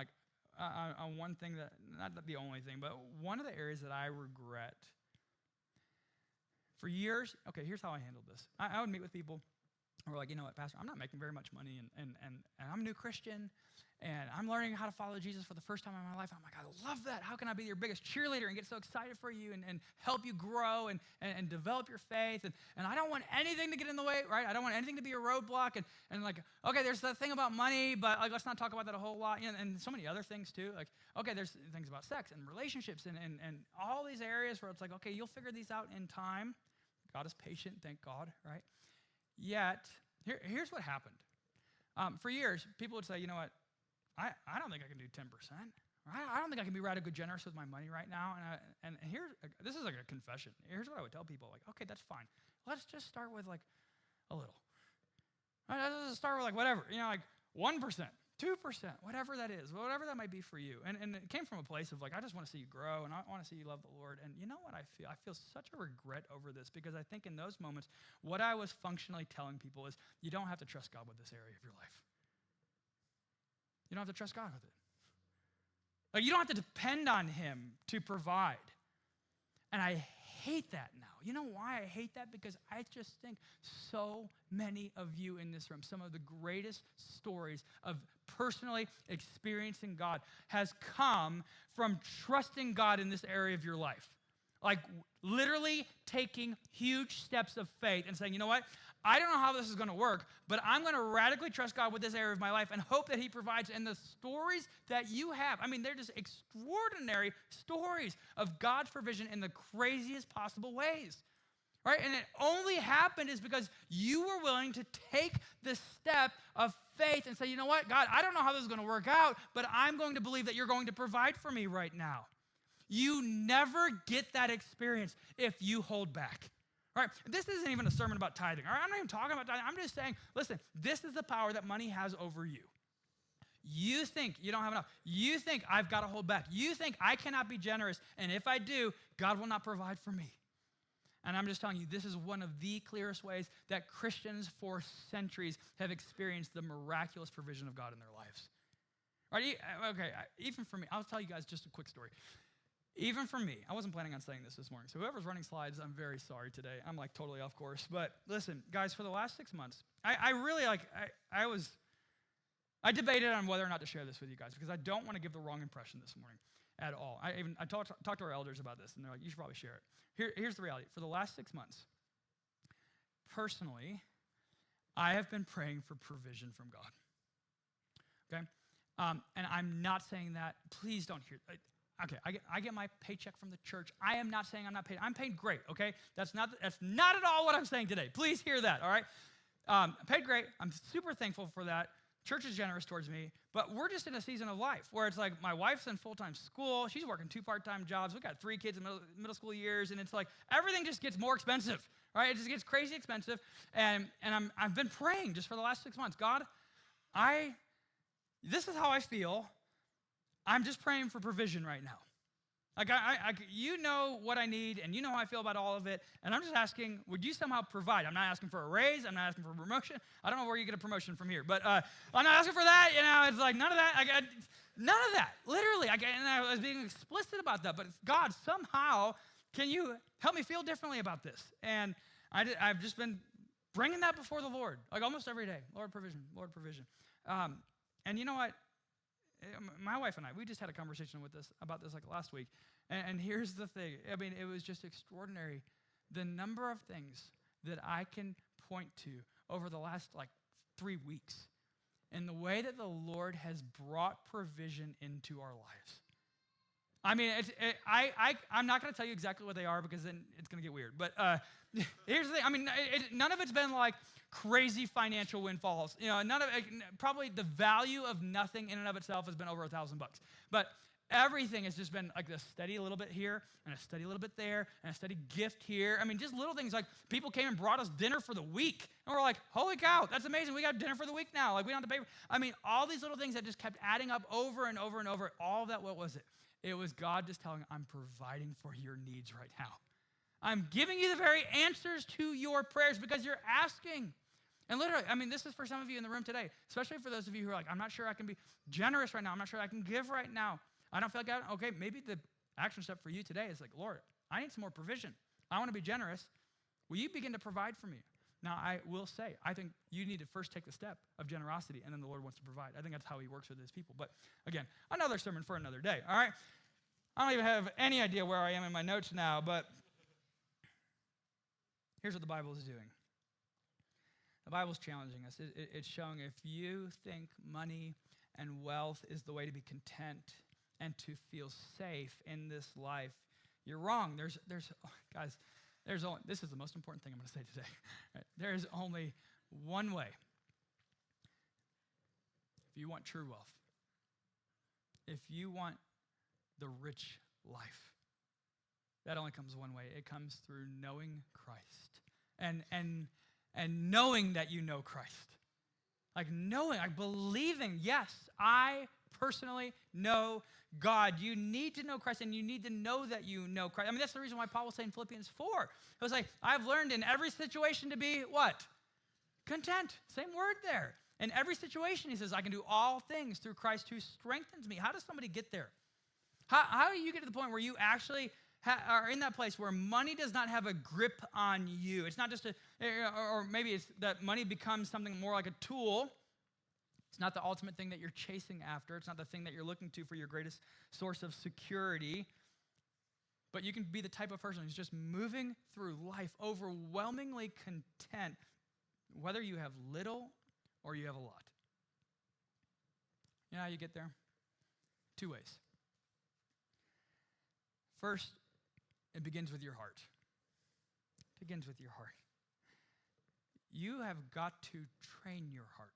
on one thing that, not the only thing, but one of the areas that I regret for years, okay, here's how I handled this. I would meet with people who were like, you know what, Pastor, I'm not making very much money, and I'm a new Christian, and I'm learning how to follow Jesus for the first time in my life. I'm like, I love that. How can I be your biggest cheerleader and get so excited for you and help you grow and develop your faith? And I don't want anything to get in the way, right? I don't want anything to be a roadblock. And like, okay, there's that thing about money, but like, let's not talk about that a whole lot. And so many other things too. Like, okay, there's things about sex and relationships and all these areas where it's like, okay, you'll figure these out in time. God is patient, thank God, right? Yet, here's what happened. For years, people would say, you know what? I don't think I can do 10%. Right? I don't think I can be radically generous with my money right now. And this is like a confession. Here's what I would tell people. Like, okay, that's fine. Let's just start with like a little. Right? Let's just start with like whatever. Like 1%, 2%, whatever that is, whatever that might be for you. And it came from a place of like, I just want to see you grow and I want to see you love the Lord. And you know what I feel? I feel such a regret over this because I think in those moments, what I was functionally telling people is you don't have to trust God with this area of your life. You don't have to trust God with it. Like, you don't have to depend on him to provide. And I hate that now. You know why I hate that? Because I just think so many of you in this room, some of the greatest stories of personally experiencing God has come from trusting God in this area of your life. Like literally taking huge steps of faith and saying, you know what? I don't know how this is going to work, but I'm going to radically trust God with this area of my life and hope that he provides. And the stories that you have, I mean, they're just extraordinary stories of God's provision in the craziest possible ways, right? And it only happened is because you were willing to take the step of faith and say, you know what, God, I don't know how this is going to work out, but I'm going to believe that you're going to provide for me right now. You never get that experience if you hold back. All right, this isn't even a sermon about tithing. All right, I'm not even talking about tithing. I'm just saying, listen, this is the power that money has over you. You think you don't have enough. You think I've got to hold back. You think I cannot be generous, and if I do, God will not provide for me. And I'm just telling you, this is one of the clearest ways that Christians for centuries have experienced the miraculous provision of God in their lives. All right, okay, even for me, I'll tell you guys just a quick story. Even for me, I wasn't planning on saying this morning, so whoever's running slides, I'm very sorry today. I'm like totally off course. But listen, guys, for the last 6 months, I debated on whether or not to share this with you guys because I don't want to give the wrong impression this morning at all. I talked to our elders about this, and they're like, you should probably share it. Here's the reality. For the last 6 months, personally, I have been praying for provision from God. Okay? And I'm not saying that. Please don't hear it. Okay, I get my paycheck from the church. I am not saying I'm not paid. I'm paid great, okay? That's not at all what I'm saying today. Please hear that, all right? I'm paid great. I'm super thankful for that. Church is generous towards me. But we're just in a season of life where it's like my wife's in full-time school. She's working 2 part-time jobs. We got 3 kids in middle school years, and it's like everything just gets more expensive, right? It just gets crazy expensive. And I've been praying just for the last 6 months. God, this is how I feel. I'm just praying for provision right now. Like, you know what I need, and you know how I feel about all of it, and I'm just asking, would you somehow provide? I'm not asking for a raise. I'm not asking for a promotion. I don't know where you get a promotion from here, but I'm not asking for that. It's like none of that. None of that, literally. And I was being explicit about that, but God, somehow, can you help me feel differently about this? And I've just been bringing that before the Lord, like almost every day. Lord, provision, Lord, provision. And you know what? My wife and I, we just had a conversation about this like last week. And here's the thing. I mean, it was just extraordinary. The number of things that I can point to over the last like 3 weeks and the way that the Lord has brought provision into our lives. I mean, I'm not going to tell you exactly what they are because then it's going to get weird. But here's the thing. I mean, none of it's been like crazy financial windfalls. None of it, probably the value of nothing in and of itself has been over $1,000. But everything has just been like a steady little bit here and a steady little bit there and a steady gift here. I mean, just little things like people came and brought us dinner for the week. And we're like, holy cow, that's amazing. We got dinner for the week now. Like, we don't have to pay. I mean, all these little things that just kept adding up over and over and over. All of that, what was it? It was God just telling, I'm providing for your needs right now. I'm giving you the very answers to your prayers because you're asking. And literally, I mean, this is for some of you in the room today, especially for those of you who are like, I'm not sure I can be generous right now. I'm not sure I can give right now. I don't feel like okay, maybe the action step for you today is like, Lord, I need some more provision. I want to be generous. Will you begin to provide for me? Now, I will say, I think you need to first take the step of generosity, and then the Lord wants to provide. I think that's how he works with his people. But again, another sermon for another day, all right? I don't even have any idea where I am in my notes now, but here's what the Bible is doing. The Bible's challenging us. It's showing if you think money and wealth is the way to be content and to feel safe in this life, you're wrong. Guys, this is the most important thing I'm going to say today. Right? There is only one way. If you want true wealth, if you want the rich life, that only comes one way. It comes through knowing Christ and knowing that you know Christ. Like knowing, like believing, yes, I personally know God. You need to know Christ, and you need to know that you know Christ. I mean, that's the reason why Paul was saying in Philippians 4. It was like, I've learned in every situation to be what? Content. Same word there. In every situation, he says, I can do all things through Christ who strengthens me. How does somebody get there? How do you get to the point where you actually are in that place where money does not have a grip on you? It's not just or maybe it's that money becomes something more like a tool. It's not the ultimate thing that you're chasing after. It's not the thing that you're looking to for your greatest source of security. But you can be the type of person who's just moving through life overwhelmingly content, whether you have little or you have a lot. You know how you get there? Two ways. First, it begins with your heart. It begins with your heart. You have got to train your heart.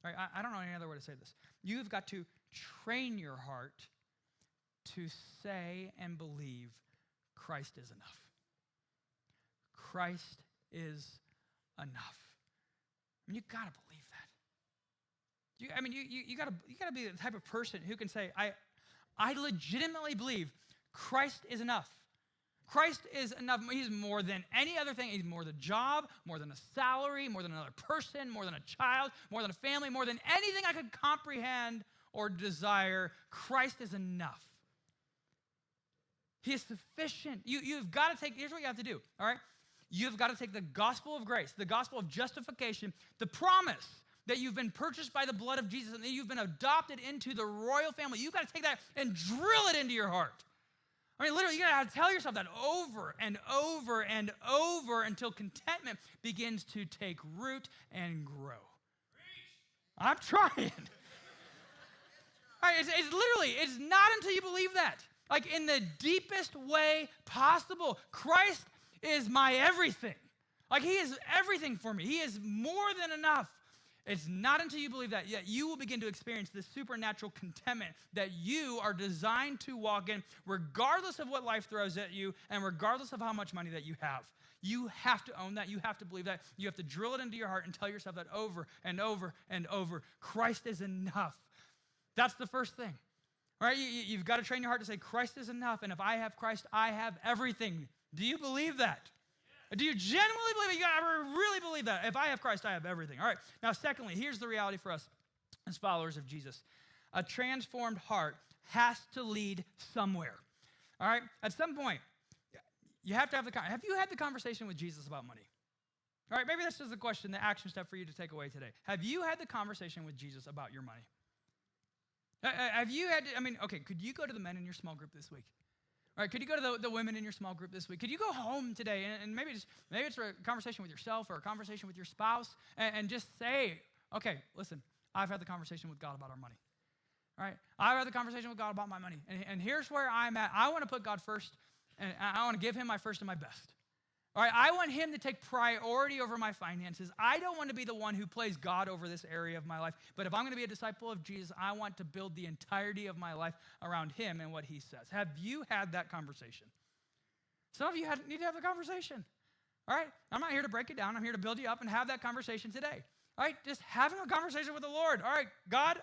All right, I don't know any other way to say this. You've got to train your heart to say and believe Christ is enough. Christ is enough. I mean, you got to believe that. You got to be the type of person who can say, I legitimately believe Christ is enough. Christ is enough. He's more than any other thing. He's more than a job, more than a salary, more than another person, more than a child, more than a family, more than anything I could comprehend or desire. Christ is enough. He is sufficient. You've got to take, here's what you have to do, all right? You've got to take the gospel of grace, the gospel of justification, the promise that you've been purchased by the blood of Jesus and that you've been adopted into the royal family. You've got to take that and drill it into your heart. I mean, literally, you got to tell yourself that over and over and over until contentment begins to take root and grow. I'm trying. All right, it's not until you believe that. Like in the deepest way possible. Christ is my everything. Like he is everything for me. He is more than enough. It's not until you believe that yet you will begin to experience this supernatural contentment that you are designed to walk in regardless of what life throws at you and regardless of how much money that you have. You have to own that. You have to believe that. You have to drill it into your heart and tell yourself that over and over and over. Christ is enough. That's the first thing. All right, you've got to train your heart to say, Christ is enough, and if I have Christ, I have everything. Do you believe that? Do you genuinely believe it? You gotta really believe that. If I have Christ, I have everything. All right. Now, secondly, here's the reality for us as followers of Jesus. A transformed heart has to lead somewhere. All right. At some point, you have to have have you had the conversation with Jesus about money? All right. Maybe this is the question, the action step for you to take away today. Have you had the conversation with Jesus about your money? Have you had? Could you go to the men in your small group this week? All right, could you go to the women in your small group this week? Could you go home today and maybe it's a conversation with yourself or a conversation with your spouse and just say, okay, listen, I've had the conversation with God about our money. All right, I've had the conversation with God about my money. And here's where I'm at. I want to put God first, and I want to give him my first and my best. All right, I want him to take priority over my finances. I don't want to be the one who plays God over this area of my life. But if I'm going to be a disciple of Jesus, I want to build the entirety of my life around him and what he says. Have you had that conversation? Some of you need to have a conversation. All right, I'm not here to break it down. I'm here to build you up and have that conversation today. All right, just having a conversation with the Lord. All right, God,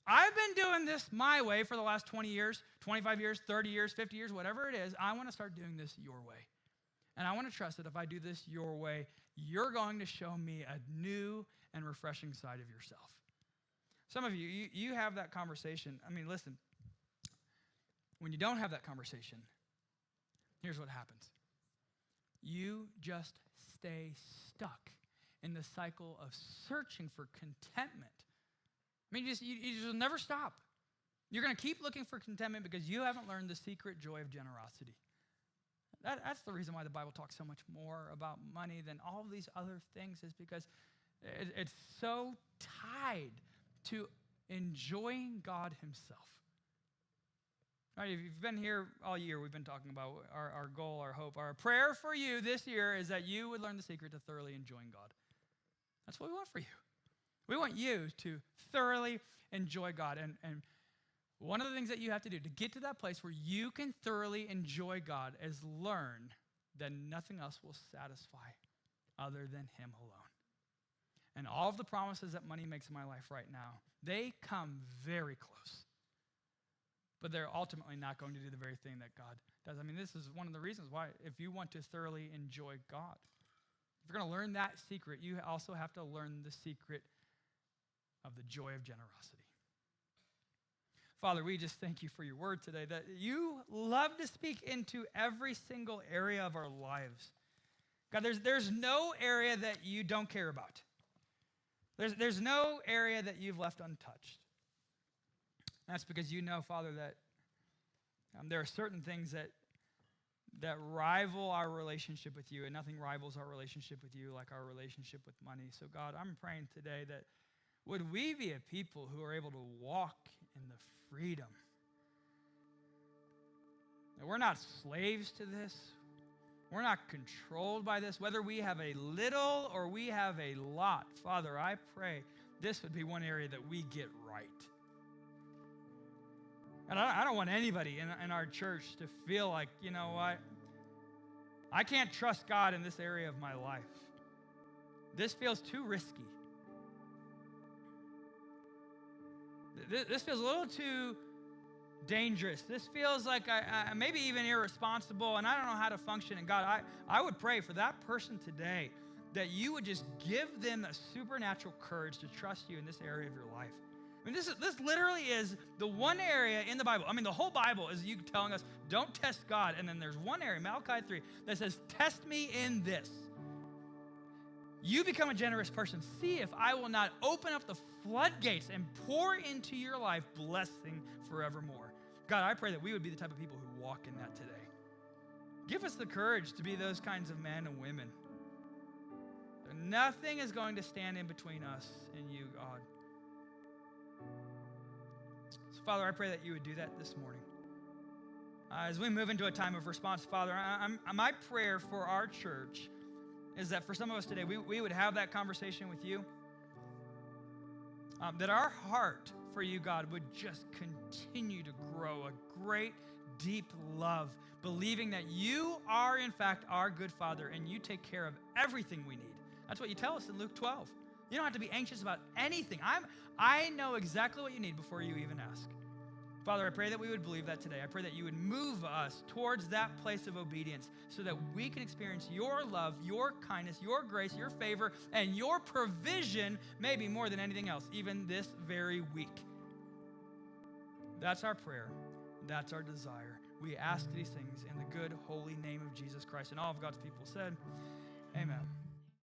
I've been doing this my way for the last 20 years, 25 years, 30 years, 50 years, whatever it is. I want to start doing this your way. And I want to trust that if I do this your way, you're going to show me a new and refreshing side of yourself. Some of you have that conversation. I mean, listen, when you don't have that conversation, here's what happens. You just stay stuck in the cycle of searching for contentment. I mean, you just never stop. You're going to keep looking for contentment because you haven't learned the secret joy of generosity. That's the reason why the Bible talks so much more about money than all of these other things, is because it's so tied to enjoying God himself. All right, if you've been here all year, we've been talking about our goal, our hope. Our prayer for you this year is that you would learn the secret to thoroughly enjoying God. That's what we want for you. We want you to thoroughly enjoy God. And one of the things that you have to do to get to that place where you can thoroughly enjoy God is learn that nothing else will satisfy other than him alone. And all of the promises that money makes in my life right now, they come very close. But they're ultimately not going to do the very thing that God does. I mean, this is one of the reasons why, if you want to thoroughly enjoy God, if you're going to learn that secret, you also have to learn the secret of the joy of generosity. Father, we just thank you for your word today, that you love to speak into every single area of our lives. God, there's no area that you don't care about. There's no area that you've left untouched. That's because you know, Father, that there are certain things that rival our relationship with you, and nothing rivals our relationship with you like our relationship with money. So, God, I'm praying today that would we be a people who are able to walk in the freedom, that we're not slaves to this, we're not controlled by this, whether we have a little or we have a lot. Father, I pray this would be one area that we get right. And I don't want anybody in our church to feel like, you know what, I can't trust God in this area of my life. This feels too risky. This feels a little too dangerous. This feels like I maybe even irresponsible, and I don't know how to function. And God, I would pray for that person today that you would just give them a supernatural courage to trust you in this area of your life. I mean, this literally is the one area in the Bible. I mean, the whole Bible is you telling us, don't test God. And then there's one area, Malachi 3, that says, test me in this. You become a generous person. See if I will not open up the floodgates and pour into your life blessing forevermore. God, I pray that we would be the type of people who walk in that today. Give us the courage to be those kinds of men and women. Nothing is going to stand in between us and you, God. So, Father, I pray that you would do that this morning. As we move into a time of response, Father, my prayer for our church is that for some of us today, we would have that conversation with you, that our heart for you, God, would just continue to grow a great, deep love, believing that you are, in fact, our good Father, and you take care of everything we need. That's what you tell us in Luke 12. You don't have to be anxious about anything. I know exactly what you need before you even ask. Father, I pray that we would believe that today. I pray that you would move us towards that place of obedience so that we can experience your love, your kindness, your grace, your favor, and your provision, maybe more than anything else, even this very week. That's our prayer. That's our desire. We ask these things in the good, holy name of Jesus Christ. And all of God's people said, amen.